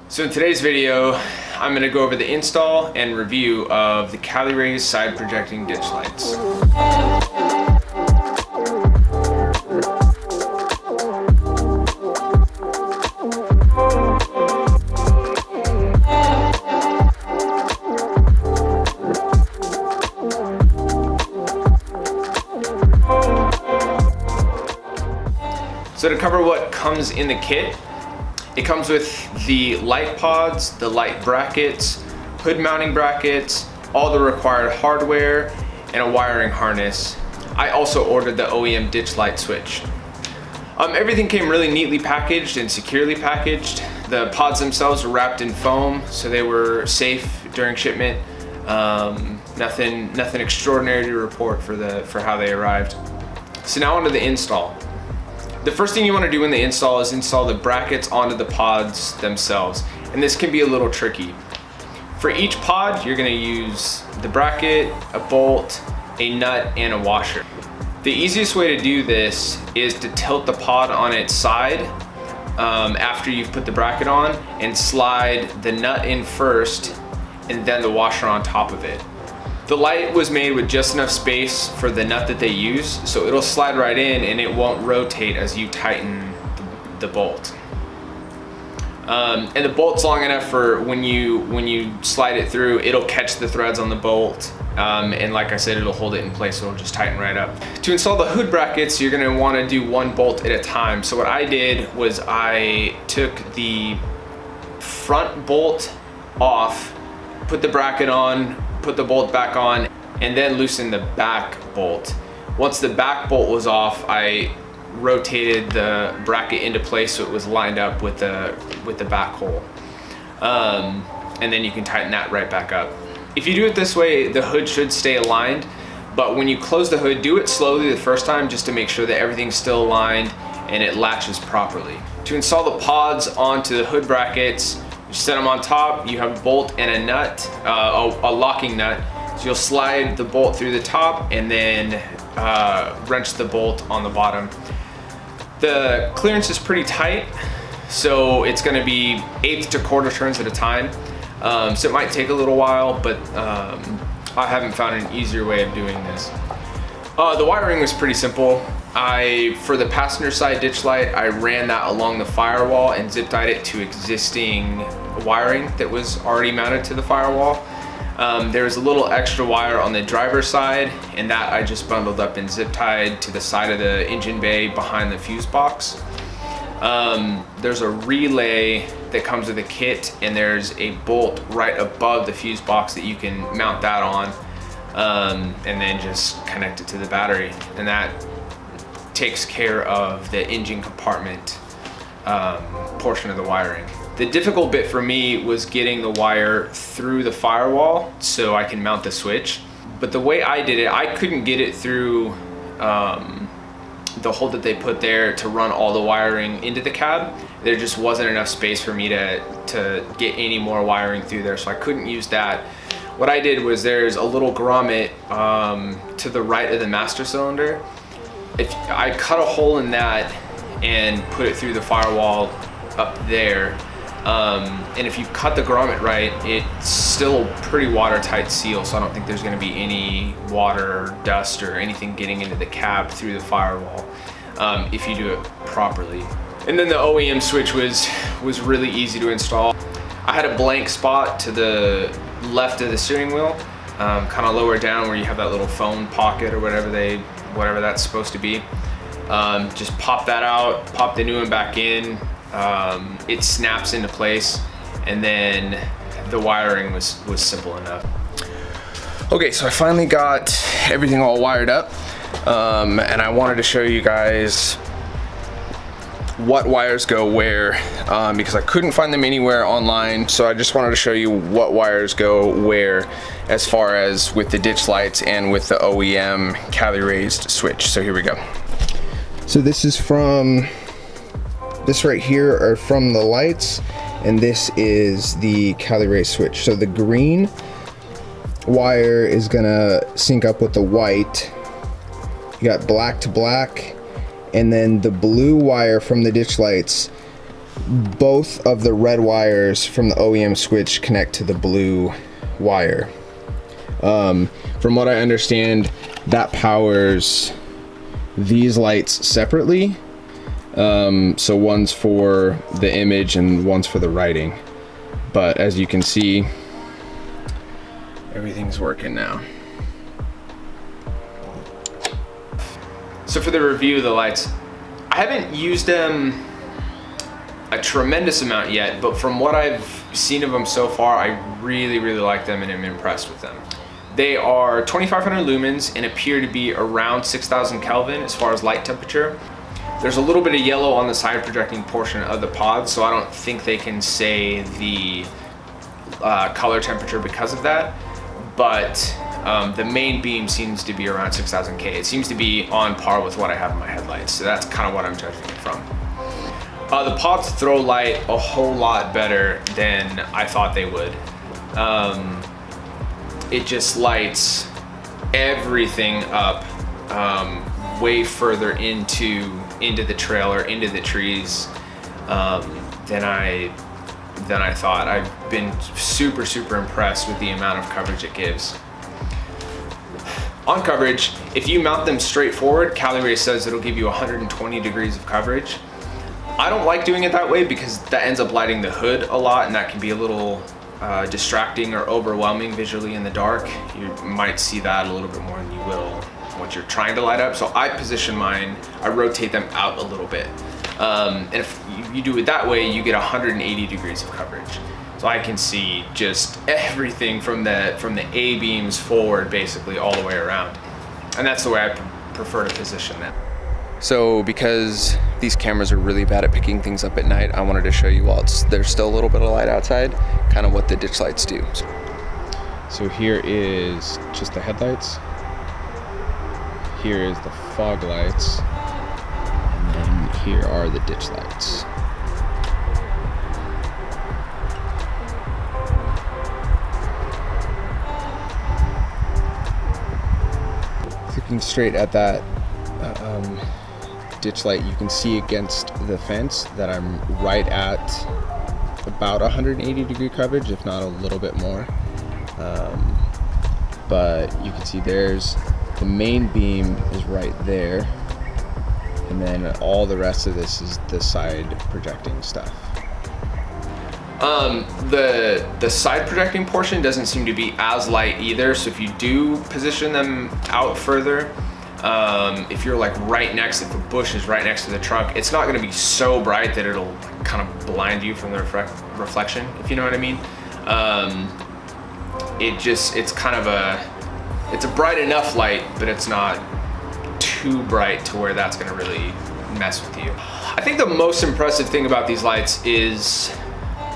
So in today's video, I'm going to go over the install and review of the Cali-Raised side projecting ditch lights. So to cover what comes in the kit, it comes with the light pods, the light brackets, hood mounting brackets, all the required hardware, and a wiring harness. I also ordered the OEM ditch light switch. Everything came really neatly packaged and securely packaged. The pods themselves were wrapped in foam, so they were safe during shipment. Nothing extraordinary to report for how they arrived. So now onto the install. The first thing you want to do in the install is install the brackets onto the pods themselves, and this can be a little tricky. For each pod, you're going to use the bracket, a bolt, a nut, and a washer. The easiest way to do this is to tilt the pod on its side after you've put the bracket on, and slide the nut in first and then the washer on top of it. The light was made with just enough space for the nut that they use, so it'll slide right in and it won't rotate as you tighten the bolt. And the bolt's long enough for when you slide it through, it'll catch the threads on the bolt, and like I said, it'll hold it in place, so it'll just tighten right up. To install the hood brackets, you're gonna wanna do one bolt at a time. So what I did was I took the front bolt off, put the bracket on, put the bolt back on, and then loosen the back bolt. Once the back bolt was off, I rotated the bracket into place so it was lined up with the back hole. And then you can tighten that right back up. If you do it this way, the hood should stay aligned, but when you close the hood, do it slowly the first time just to make sure that everything's still aligned and it latches properly. To install the pods onto the hood brackets, you set them on top, you have a bolt and a nut, a locking nut. So you'll slide the bolt through the top and then wrench the bolt on the bottom. The clearance is pretty tight, so it's gonna be 1/8 to 1/4 turns at a time. So it might take a little while, but I haven't found an easier way of doing this. The wiring was pretty simple. For the passenger side ditch light, I ran that along the firewall and zip tied it to existing wiring that was already mounted to the firewall. There was a little extra wire on the driver's side, and that I just bundled up and zip tied to the side of the engine bay behind the fuse box. There's a relay that comes with the kit, and there's a bolt right above the fuse box that you can mount that on, and then just connect it to the battery, and that takes care of the engine compartment portion of the wiring. The difficult bit for me was getting the wire through the firewall so I can mount the switch. But the way I did it, I couldn't get it through the hole that they put there to run all the wiring into the cab. There just wasn't enough space for me to get any more wiring through there, so I couldn't use that. What I did was there's a little grommet to the right of the master cylinder. If I cut a hole in that and put it through the firewall up there, and if you cut the grommet right, it's still a pretty watertight seal, so I don't think there's going to be any water, dust, or anything getting into the cab through the firewall if you do it properly. And then the OEM switch was really easy to install. I had a blank spot to the left of the steering wheel, kind of lower down where you have that little phone pocket or whatever that's supposed to be. Just pop that out, pop the new one back in. It snaps into place, and then the wiring was simple enough. Okay, so I finally got everything all wired up, and I wanted to show you guys what wires go where, because I couldn't find them anywhere online, so I just wanted to show you what wires go where as far as with the ditch lights and with the OEM Cali-Raised switch. So here we go. So this right here are from the lights, and this is the Cali-Raised switch. So the green wire is gonna sync up with the white. You got black to black, and then the blue wire from the ditch lights both of the red wires from the OEM switch connect to the blue wire. From what I understand, that powers these lights separately. So one's for the image and one's for the writing. But as you can see, everything's working now. So for the review of the lights, I haven't used them a tremendous amount yet, but from what I've seen of them so far, I really like them and am impressed with them. They are 2500 lumens and appear to be around 6000 Kelvin as far as light temperature. There's a little bit of yellow on the side projecting portion of the pod, so I don't think they can say the color temperature because of that, but the main beam seems to be around 6000 K. It seems to be on par with what I have in my headlights, so that's kind of what I'm judging it from. The pods throw light a whole lot better than I thought they would. It just lights everything up way further into the trailer, into the trees than I thought. I've been super impressed with the amount of coverage it gives. On coverage, if you mount them straight forward, Cali-Raised says it'll give you 120 degrees of coverage. I don't like doing it that way because that ends up lighting the hood a lot, and that can be a little distracting or overwhelming visually in the dark. You might see that a little bit more than you will once you're trying to light up. So I position mine, I rotate them out a little bit. And if you do it that way, you get 180 degrees of coverage. So I can see just everything from the A beams forward, basically all the way around. And that's the way I prefer to position them. So because these cameras are really bad at picking things up at night, I wanted to show you while there's still a little bit of light outside, kind of what the ditch lights do. So here is just the headlights. Here is the fog lights. And then here are the ditch lights. Looking straight at that ditch light, you can see against the fence that I'm right at about 180 degree coverage, if not a little bit more. But you can see there's the main beam is right there, and then all the rest of this is the side projecting stuff. The side projecting portion doesn't seem to be as light either, so if you do position them out further, if you're like right next, if the bush is right next to the trunk, it's not going to be so bright that it'll kind of blind you from the reflection, if you know what I mean. It's kind of it's a bright enough light, but it's not too bright to where that's going to really mess with you. I think the most impressive thing about these lights is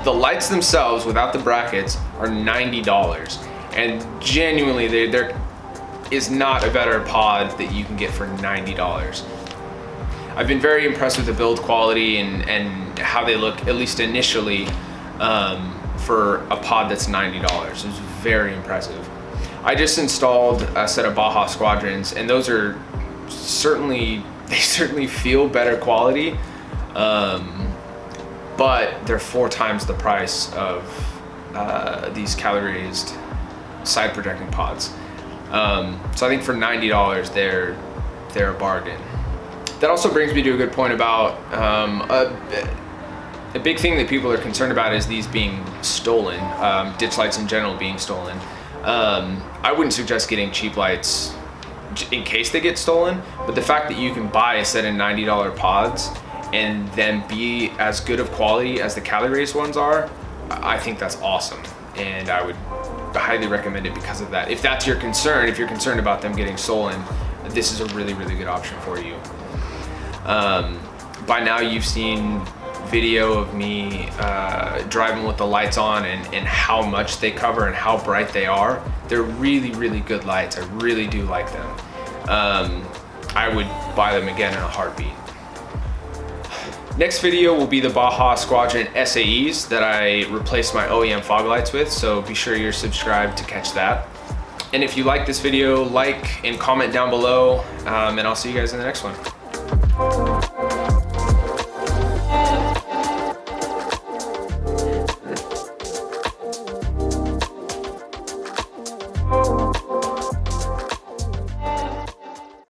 the lights themselves without the brackets are $90, and genuinely there is not a better pod that you can get for $90. I've been very impressed with the build quality and how they look, at least initially, for a pod that's $90. It was very impressive. I just installed a set of Baja Squadrons, and those are certainly feel better quality, but they're 4 times the price of these Cali-Raised side projecting pods. So I think for $90, they're a bargain. That also brings me to a good point about a big thing that people are concerned about is these being stolen, ditch lights in general being stolen. I wouldn't suggest getting cheap lights in case they get stolen, but the fact that you can buy a set of $90 pods and then be as good of quality as the Cali-Raised ones are, I think that's awesome, and I would highly recommend it because of that. If that's your concern, if you're concerned about them getting stolen, this is a really good option for you. By now you've seen video of me driving with the lights on and how much they cover and how bright they are. They're really good lights. I really do like them. I would buy them again in a heartbeat. Next video will be the Baja Squadron SAEs that I replaced my OEM fog lights with, so be sure you're subscribed to catch that. And if you like this video, like and comment down below, and I'll see you guys in the next one.